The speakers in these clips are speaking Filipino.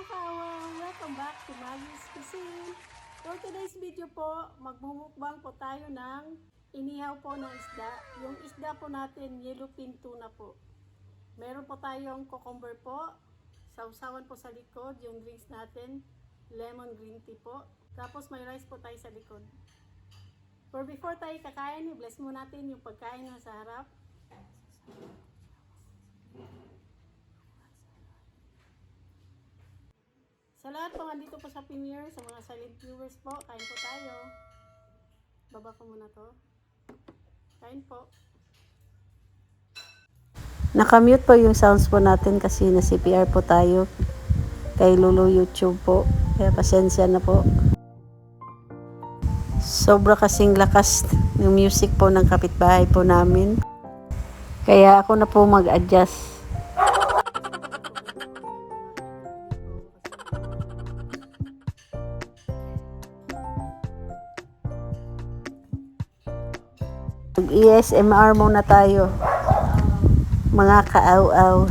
Inihaw! Welcome back to Maggie's Cuisine. For today's video po, magmumukbang po tayo ng inihaw po ng isda. Yung isda po natin, Yellowfin Tuna po. Meron po tayong cucumber po, sausawan po sa likod, yung drinks natin, lemon green tea po. Tapos may rice po tayo sa likod. For before tayo kakain, i-bless mo natin yung pagkain na sa harap. Sa lahat po andito po sa Pinoy, sa mga silent viewers po, kain po tayo. Baba ko muna to. Kain po. Nakamute po yung sounds po natin kasi na CPR po tayo kay Lulu YouTube po. Kaya pasensya na po. Sobra kasing lakas ng music po ng kapitbahay po namin. Kaya ako na po mag-adjust. Mag-ESMR muna tayo. Mga kaaw-aw.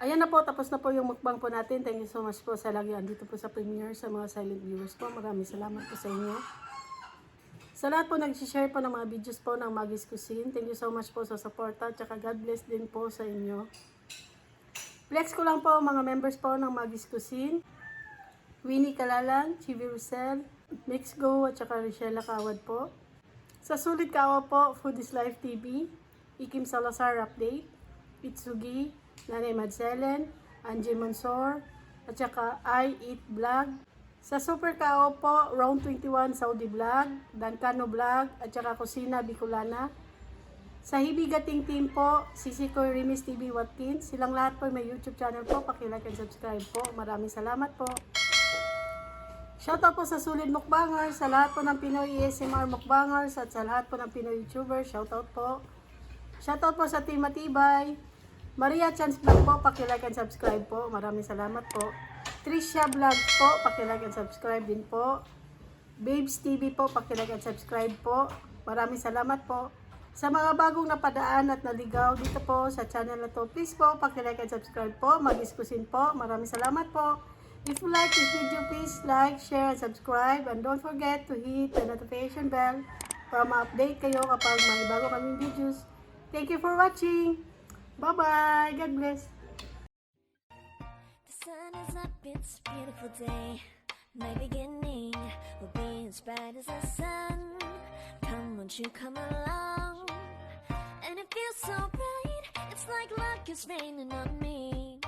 Ayan na po, tapos na po yung mukbang po natin. Thank you so much po sa lagi andito po sa premiere, sa mga silent viewers po. Maraming salamat po sa inyo. Sa lahat po nag-share po ng mga videos po ng Maggie's Cuisine. Thank you so much po sa suporta. Tsaka God bless din po sa inyo. Flex ko lang po mga members po ng Maggie's Cuisine. Winnie Kalalan, Chivi Rosel, Mix Go at tsaka Richella Kawad po. Sa Sulit Kawa po, Food is Life TV, Ikim Salazar Update, Itsugi, Nanay Madselen, Angie Mansor, at saka I Eat Vlog. Sa Super Kao po, Round 21 Saudi Vlog, Dancano Vlog, at saka Kusina Bicolana. Sa Hibigating Team po, Sisikoy Rimis TV Watkins. Silang lahat po may YouTube channel po. Paki-like and subscribe po. Maraming salamat po. Shoutout po sa Sulit Mukbangers, sa lahat po ng Pinoy ASMR Mukbangers, at sa lahat po ng Pinoy YouTubers. Shoutout po. Shoutout po sa Team Matibay. Maria Chance Vlog po, paki-like and subscribe po. Maraming salamat po. Trisha Vlog po, paki-like and subscribe din po. Babes TV po, paki-like and subscribe po. Maraming salamat po. Sa mga bagong napadaan at naligaw dito po sa channel na to, please po, paki-like and subscribe po. Maggie's Cuisine po. Maraming salamat po. If you like this video, please like, share, and subscribe. And don't forget to hit the notification bell para ma-update kayo kapag may bago kaming videos. Thank you for watching. Bye-bye. God bless. The sun is up, it's a beautiful day. My beginning will be as bright as the sun. Come, won't you come along? And it feels so bright, it's like luck is raining on me.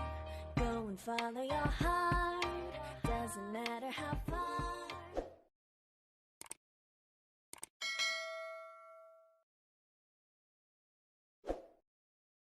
Go and follow your heart, doesn't matter how far.